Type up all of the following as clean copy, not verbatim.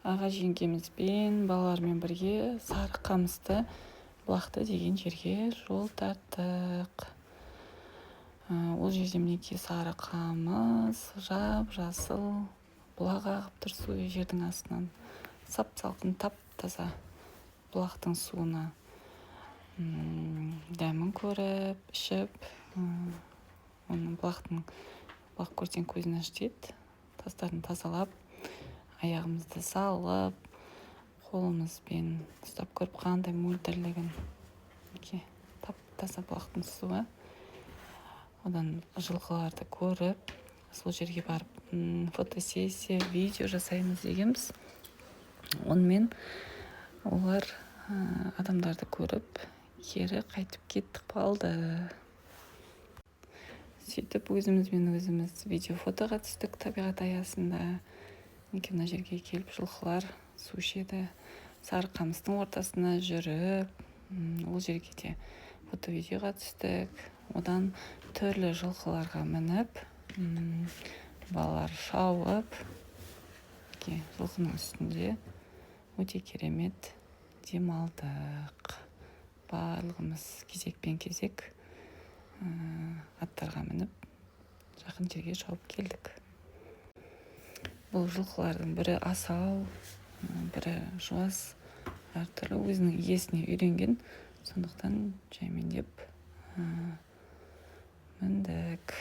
Аға жеңгемізбен балалармен бірге Сары Қамысты бұлақты деген жерге жол тарттық. Ол жерде мінекей сары қамыс, жап-жасыл бұлақ ағып тұр суы жердің астынан. Сап-салқын, тап-таза бұлақтың суына дәмін көріп, ішіп, бұлақ көрсең көзін аш дейді. Тастарын тазалап, аяғымызды салып, қолымызбен ұстап көріп қандай мөлдірлігін. Тап-таза бұлақтың суы. Одан жылқыларды көріп, сол жерге барып фотосессия, видео жасаймыз дегенбіз. Онымен олар адамдарды көріп, кері қайтып кеттік қалды. Сөйтіп өзіміз видео фотоға түстік табиғат аясында. Мына жерге келіп жылқылар су ішеді. Сары Қамыстың ортасына жүріп, ол жерге де фото-видеоға түстік. Одан түрлі жылқыларға мініп, балалар шауып, жылқының үстінде өте керемет демалдық. Барлығымыз кезек аттарға мініп, жақын жерге шауып келдік. Бұл жылқылардың бірі асау, бірі жуас, әртүрлі өзінің иесіне үйренген. Сондықтан жаймендеп міндік.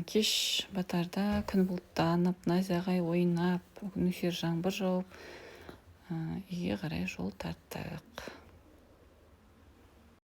Кеш батарда күн бұлттанып, найзағай ойнап, нөсер жаңбыр жауып, үйге қарай жол тарттық.